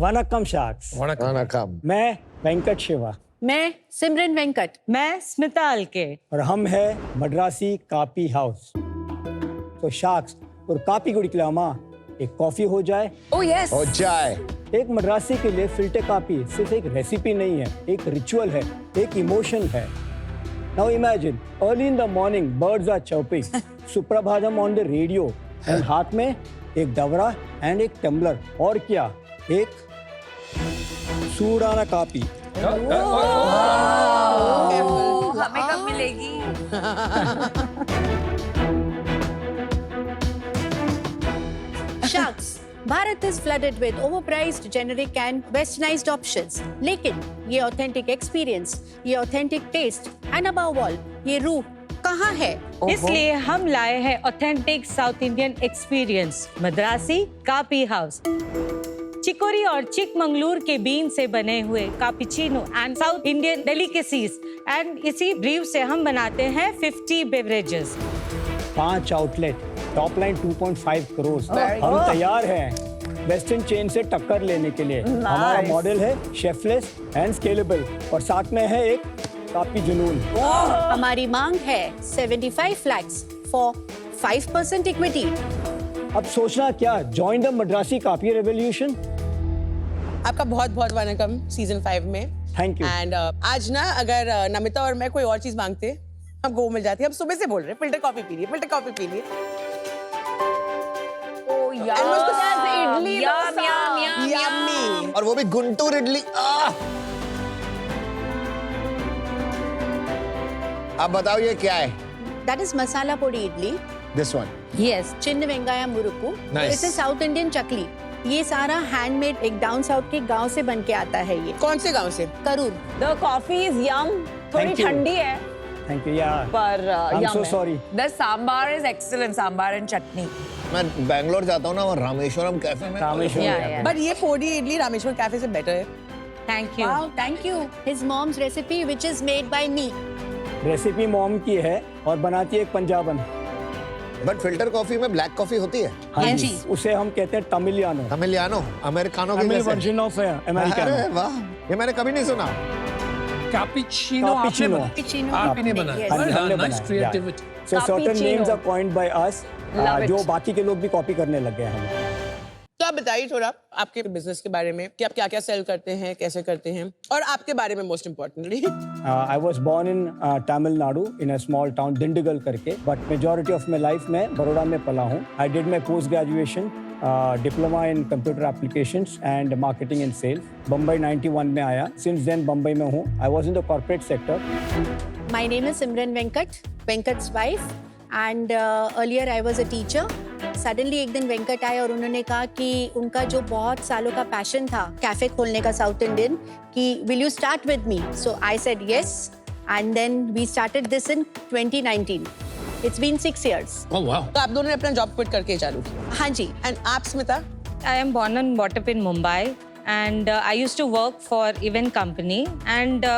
Vanakkam sacks. Vanakkam. मैं वेंकट शिवा। मैं सिमरन वेंकट। मैं स्मिता अलके। और हम है मद्रासी कापी हाउस। तो शाक्स और कापी कुडिकलामा एक कॉफी हो जाए। Oh yes. हो जाए। एक मद्रासी के लिए फिल्टर कापी सिर्फ एक रेसिपी नहीं है, एक रिचुअल है, एक इमोशन है। Now imagine, early in the morning, birds are chirping, Suprabhatam on the radio, and हाथ में एक दवरा and एक टम्बलर, और क्या, एक सूडाना कापी। हमें कब मिलेगी? Sharks. Bharat is flooded with overpriced, generic and westernized options. लेकिन ये authentic experience, ये authentic taste and above all, ये रूह कहाँ है? इसलिए हम लाए हैं authentic South Indian experience Madrasi Kaapi House. Chicory और चिकमंगलूर के बीन से बने हुए cappuccino and South Indian delicacies and इसी ब्रीव से हम बनाते हैं 50 beverages. 5 outlet, top line 2.5 crore. हम तैयार हैं वेस्टर्न चेन से टक्कर लेने के लिए। हमारा मॉडल है शेफलेस एंड स्केलेबल, और साथ में है एक कापी जुनून। हमारी मांग है 75 lakhs for 5% equity। अब सोचना क्या, join the Madrasi copy revolution. आपका बहुत बहुत वनकम सीजन 5 में। Thank you. एंड आज ना अगर नमिता और मैं कोई और चीज मांगते हमको मिल जाती है। हम सुबह से बोल रहे हैं फिल्टर कॉफी पी लिए, फिल्टर कॉफी पी लिए। इडली यम्मी। और वो भी गुंटूर इडली। आप बताओ ये क्या है? That is masala podi idli. This one. Yes. Chinna vengaya murukku. Nice. इसे साउथ इंडियन चकली। ये सारा हैंडमेड एक डाउन साउथ के गांव से बन के आता है। ये कौन से गांव से? Karur. The coffee is yum. थोड़ी Thank you. ठंडी है थैंक यू यार। पर I'm yum so है। sorry। The sambar is excellent, sambar and chutney. मैं बैंगलोर जाता हूँ ना, वहाँ रामेश्वरम कैफे में। Rameswaram Yeah, cafe. yeah. But ये पोड़ी इडली रामेश्वर कैफे से बेटर है। Thank you. Wow, thank you. His mom's recipe which is made by me. Recipe mom की है और बनाती है एक पंजाबन। बट फिल्टर कॉफी में ब्लैक कॉफी होती है। हाँ जी, उसे हम कहते हैं तमिलियानो। तमिलियानो, अमेरिकानो की तमिल जैसे। वर्जन ऑफ अरे अमेरिकानो। वाह, ये मैंने कभी नहीं सुना। कैपुचिनो आपने Cappuccino. बनाया? Cappuccino. आप ही ने बनाया? Yes. हाँ जी, हमने Nice बनाया। creativity. So certain Cappuccino. names are coined by us, Love it. जो बाकी के लोग भी कॉपी करने लग गए हैं। तो आप बताइए थोड़ा आपके बिजनेस के बारे में कि आप क्या क्या सेल करते हैं, कैसे करते हैं, और आपके बारे में most importantly. I was born in Tamil Nadu in a small town Dindigul करके, but majority of my life मैं बड़ौदा में पला हूँ। I did my post graduation diploma in computer applications and marketing and sales. Bombay 91 में आया। Since then Bombay में हूँ। I was in the corporate sector. My name is Simran Venkat, Venkat's wife, and earlier I was a teacher. Suddenly एक दिन वेंकट आए और उन्होंने कहा कि उनका जो बहुत सालों का पैशन था कैफे खोलने का साउथ इंडियन, कि will you start with me? So I said yes, and then we started this in 2019. It's been 6 years. Oh wow. तो आप दोनों ने अपना जॉब क्विट करके चालू किया। हाँ जी। एंड आप Smita? I am born and brought up in Mumbai, and I used to work for event company. And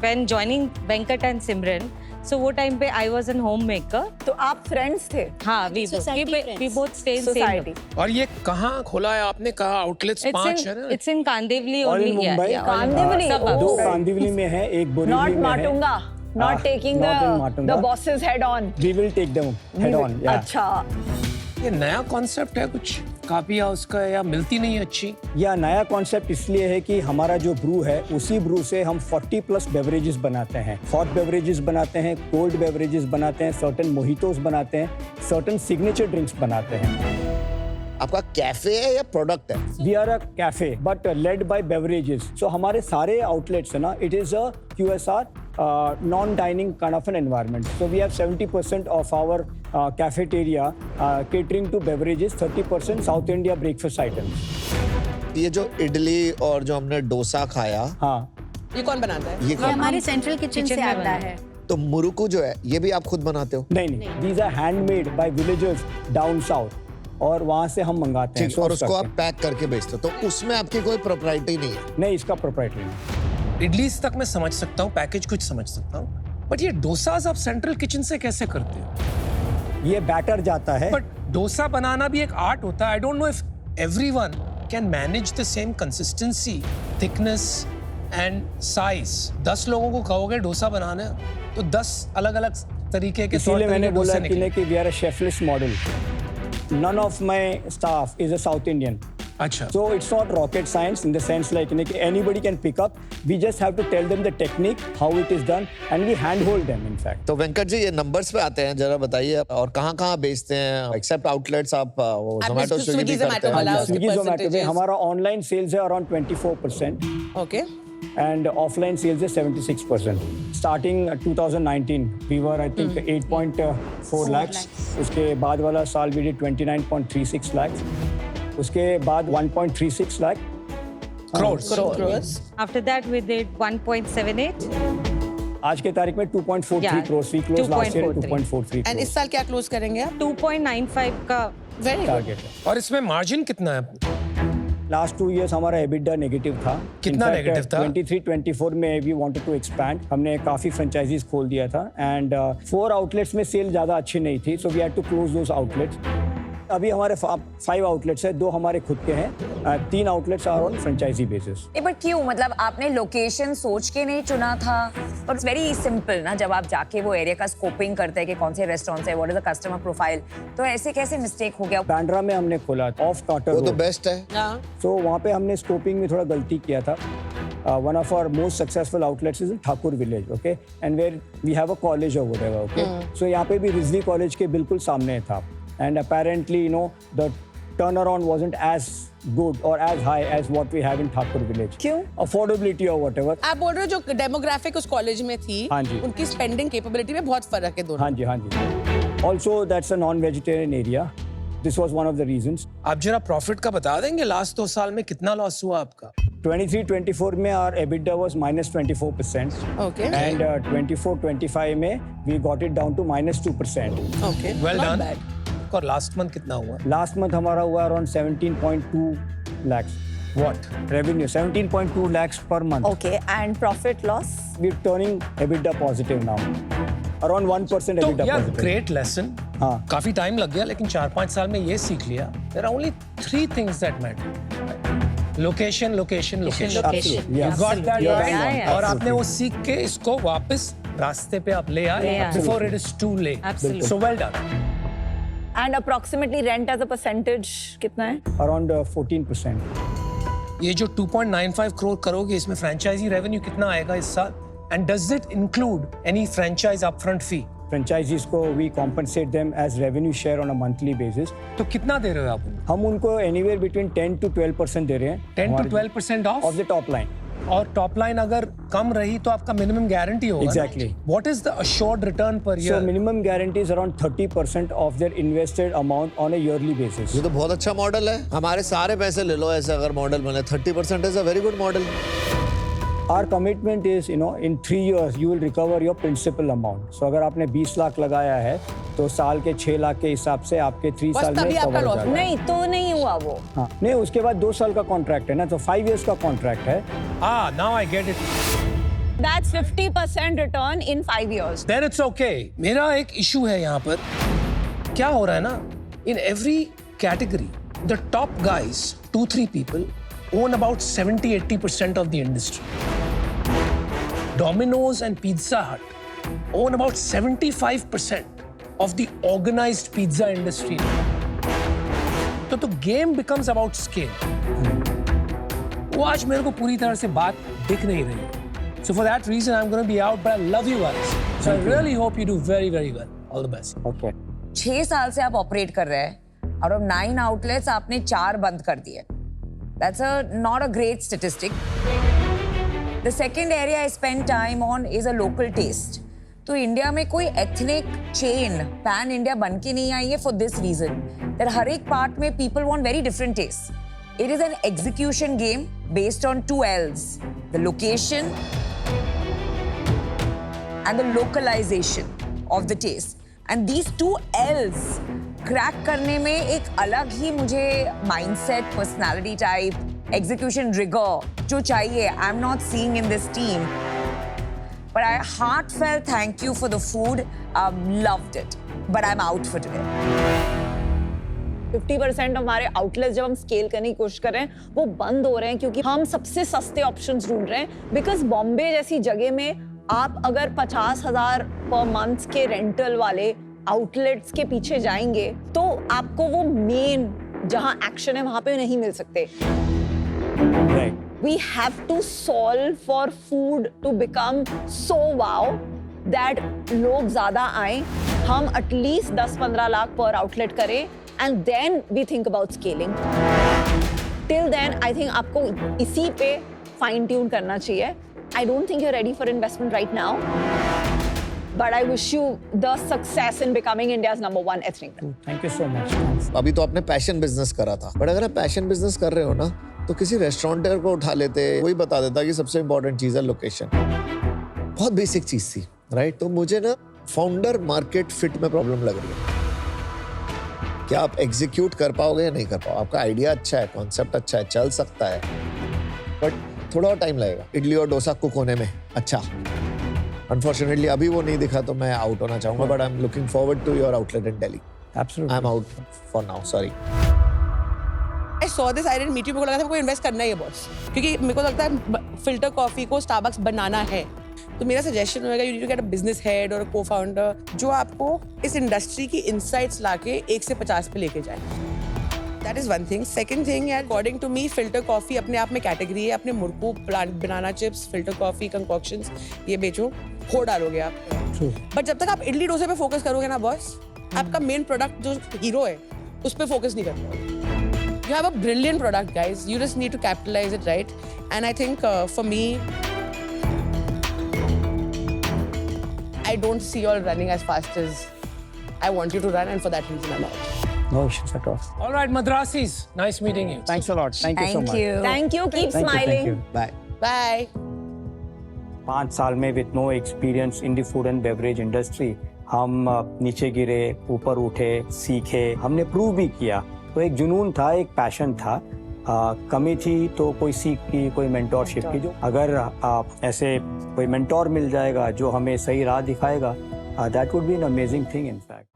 when joining Venkat and Simran, so वो time पे I was an homemaker. तो आप friends थे? हाँ, we Society friends. both stay in society. same. और ये कहाँ खोला है आपने? कहा आउटलेट्स 5 है ना? It's in Kandivali All in only. Yeah, Mumbai. yeah, all in Kandivali, Suburbs. oh. 2 Kandivali में है, एक बोरीवली Not में है। Matunga, not taking not in the Matunga. bosses head on. We will take them head on. Yeah. अच्छा। ये नया concept है कुछ काफी हाउस का, या मिलती नहीं अच्छी? यह नया कॉन्सेप्ट इसलिए है कि हमारा जो ब्रू है उसी ब्रू से हम 40+ बेवरेजेस बनाते हैं। हॉट बेवरेजेस बनाते हैं, कोल्ड बेवरेजेस बनाते हैं, सर्टेन मोहितोस बनाते हैं, सर्टेन सिग्नेचर ड्रिंक्स बनाते हैं। आपका कैफे है या प्रोडक्ट है? We are a cafe but led by beverages. So हमारे सारे आउटलेट्स है ना, it is a QSR non-dining kind of an environment. So we have 70% of our cafeteria catering to beverages, 30% South India breakfast items. ये जो इडली और जो हमने डोसा खाया, हाँ, ये कौन बनाता है? ये ये कौन? हमारे सेंट्रल किचन से में आता बना है। तो मुरुकू जो है ये भी आप खुद बनाते हो? नहीं, these are handmade by villagers down south. और वहाँ से हम मंगाते हैं। ठीक, और source उसको आप करके। पैक करके बेचते हो, तो उसमें आपकी कोई प्रोप्राइटी नहीं है? नहीं, इसका प्रोप्राइटरी नहीं। इडलीज तक मैं समझ सकता हूँ, पैकेज कुछ समझ सकता हूँ, बट ये डोसाज आप सेंट्रल किचन से कैसे करते हो? ये बैटर जाता है। बट डोसा बनाना भी एक आर्ट होता है। I don't know if everyone can manage the same consistency, thickness and size. 10 लोगों को कहोगे डोसा बनाना तो 10 अलग-अलग तरीके के इसीलिए मैंने बोला डोसे कि निकले। कि we are a chefless model. None of my staff is a South Indian. अच्छा। So it's not rocket science in the sense like anybody can pick up. We just have to tell them the technique, how it is done, and we handhold them in fact. तो वेंकट जी ये numbers पे आते हैं, जरा बताइए और कहाँ बेचते हैं? एक्सेप्ट आउटलेट्स आप वो आप जोमेटो स्विगी, स्विगी भी करते ज़ोमैटो हैं? वाला, उसके Swiggy Zomato में percentages? हमारा ऑनलाइन सेल्स है around 24% Okay. and offline sales is 76%. Starting 2019, we were I think 8.4 lakhs. उसके बाद वाला साल we did 29.36 lakhs. उसके बाद 1.36 lakh. Crores. After that, we did 1.78. आज के तारीख में 2.43 Yeah, crores. We closed last year at 2.43. 2.43 And इस crores. साल क्या क्लोज करेंगे आप? 2.95 का Very good. टारगेट है. और इसमें मार्जिन कितना है? लास्ट 2 years हमारा EBITDA नेगेटिव था. कितना In fact, negative था? 23-24 में we wanted to expand. हमने काफी franchises खोल दिया था and 4 outlets में सेल ज्यादा अच्छी नहीं थी, so we had to close those outlets. अभी हमारे 5 outlets है, 2 हमारे खुद के हैं, 3 outlets are on franchisee basis. But क्यों, मतलब आपने लोकेशन सोच के नहीं चुना था? और इट्स वेरी सिंपल ना, जब आप जाके वो एरिया का स्कोपिंग करते हैं कि कौन से रेस्टोरेंट है, what is the customer profile, तो ऐसे कैसे मिस्टेक हो गया? बांद्रा में हमने खोला ऑफ कार्टर वो तो रोड. बेस्ट है। हाँ. So वहाँ पे हमने स्कोपिंग में थोड़ा गलती किया था. One of our most successful outlets is in Thakur Village, okay, and where we have a college or whatever, okay. So यहाँ पे भी रिजवी कॉलेज के बिल्कुल सामने था. And apparently, the turnaround wasn't as good or as high as what we have in Thakur Village. क्यों? Affordability or whatever. आप बोल रहे हो जो डेमोग्राफिक उस कॉलेज में थी, हाँ जी. उनकी स्पेंडिंग कैपेबिलिटी में बहुत फर्क है दोनों. हाँ जी. Also, that's a non-vegetarian area. This was one of the reasons. आप जरा प्रॉफिट का बता देंगे लास्ट 2 साल में कितना लॉस हुआ आपका? 23-24 में our EBITDA was minus 24%. Okay. And 24-25 में we got it down to minus 2%. Okay. Well Not done. bad. और लास्ट मंथ कितना हुआ? Last month हमारा हुआ around 17.2 lakhs. What? Revenue 17.2 lakhs per month. Okay, and profit loss? We're turning EBITDA positive now. Around 1% तो EBITDA यार positive. Great lesson. हाँ. काफी time लग गया लेकिन 4-5 साल में ये सीख लिया. There are only 3 things that matter. Location. Absolutely. Yeah. You got that You're right. bang on. Yeah. और आपने वो सीख के इसको वापस रास्ते पे आप ले आए ले आए. before it is too late. Absolutely. So well done. And approximately rent as a percentage कितना है? Around 14%. ये जो 2.95 करोड़ करोगे इसमें फ्रेंचाइजी रेवेन्यू कितना आएगा इस साल? And does it include any franchise upfront fee? Franchisees को we compensate them as revenue share on a monthly basis. तो कितना दे रहे हो आप उनको? हम उनको anywhere between 10 to 12% दे रहे हैं. 10 to 12% off? Of the top line. और टॉप लाइन अगर कम रही तो आपका मिनिमम गारंटी होगा. Exactly. What is the assured return per year? So minimum guarantee is around 30% of their invested amount on a yearly basis. ये तो बहुत अच्छा मॉडल है। हमारे सारे पैसे ले लो ऐसे अगर मॉडल बने। 30% is a very good model. Our commitment is, in 3 years you will recover your principal amount. So अगर आपने 20 लाख लगाया है तो साल के 6 लाख के हिसाब से आपके 3 बस साल में तभी आपका cover हो loss जाएगा. नहीं तो नहीं हुआ वो. हाँ, नहीं उसके बाद 2 साल का कॉन्ट्रैक्ट है ना, तो 5 years का कॉन्ट्रैक्ट है. Now I get it. That's 50% return in 5 years. Then it's okay. मेरा एक इशू है यहाँ पर. क्या हो रहा है ना? In every category, the top guys, 2-3 people, own about 70-80% of the industry. Domino's and Pizza Hut own about 75% of the organized pizza industry. तो game becomes about scale. वो आज मेरे को पूरी तरह से बात दिख नहीं रही. So for that reason, I'm going to be out, but I love you guys. So I really hope you do very, very well. All the best. Okay. 6 साल से आप ऑपरेट कर रहे हैं. Out of 9 outlets आपने 4 बंद कर दिए. That's not a great statistic. The second area I spend time on is a local taste. तो इंडिया में कोई ethnic chain pan India बन के नहीं आई है for this reason. That हर एक part में people want very different tastes. It is an execution game based on 2 L's. The location and the localization of the taste. And these 2 L's crack करने में एक अलग ही मुझे mindset, personality type, execution rigour जो चाहिए I am not seeing in this team. But I heartfelt thank you for the food. I loved it, but I am out for today. 50% हमारे outlets जब हम स्केल करने की कोशिश कर रहे हैं वो बंद हो रहे हैं क्योंकि हम सबसे सस्ते ऑप्शंस ढूंढ रहे हैं। बिकॉज बॉम्बे जैसी जगह में आप अगर 50,000 पर मंथ के रेंटल वाले आउटलेट्स के पीछे जाएंगे तो आपको वो मेन जहां एक्शन है वहां पे नहीं मिल सकते। Right. We have to solve for food to become so wow that लोग ज्यादा आए, हम एटलीस्ट 10-15 लाख पर आउटलेट करें and then we think about scaling. Till then, I think आपको इसी पे fine tune करना चाहिए. I don't think you're ready for investment right now, but I wish you the success in becoming India's #1 ethnic brand. Thank you so much. अभी तो आपने passion business करा था, बट अगर आप पैशन बिजनेस कर रहे हो ना तो किसी रेस्टोरेंटर को उठा लेते, वही बता देता कि सबसे इंपॉर्टेंट चीज है लोकेशन। बहुत बेसिक चीज थी, राइट? तो मुझे ना फाउंडर मार्केट फिट में प्रॉब्लम लग रही है। क्या आप एग्जीक्यूट कर पाओगे या नहीं कर पाओगे? आपका आइडिया अच्छा है, कॉन्सेप्ट अच्छा है, चल सकता है, बट थोड़ा और टाइम लगेगा इडली और डोसा कुक होने में। अच्छा, अनफॉर्चुनेटली अभी वो नहीं दिखा तो मैं आउट होना चाहूंगा, but I am looking forward to your outlet in Delhi. Absolutely. I am out for now, sorry. I saw this, I didn't meet you, मेरे को लगा था कोई इन्वेस्ट करना ही है बॉस, क्योंकि मेरे को लगता है फिल्टर कॉफी को स्टारबक्स बनाना है। तो मेरा सजेशन होगा you need to get a business head और को फाउंडर जो आपको इस इंडस्ट्री की इनसाइट्स लाके 1 से 50 पे लेके जाए। That is one thing. Second thing यार, according to me filter coffee अपने आप में कैटेगरी है। अपने murukku, banana chips, filter coffee, concoctions ये बेचो, हो डालोगे आप। बट जब तक आप इडली डोसे पे फोकस करोगे ना बॉस, आपका मेन प्रोडक्ट जो हीरो है उस पे फोकस नहीं कर पाओगे। You have a brilliant product, guys. You just need to capitalize it, right? And I think for me, I don't see you all running as fast as I want you to run, and for that reason, I'm out. No issues at all. All right, Madrasis, nice meeting you. Thanks a lot. Thank you so Thank much. you. Thank you. Keep Thank you. smiling. Thank you. Bye. Bye. 5 साल में with no experience in the food and beverage industry हम नीचे गिरे, ऊपर उठे, सीखे, हमने prove भी किया। तो एक जुनून था, एक पैशन था। कमी थी तो कोई सीख की, कोई मेंटोरशिप की। जो अगर ऐसे कोई मेंटोर मिल जाएगा जो हमें सही राह दिखाएगा, that would be an amazing thing in fact.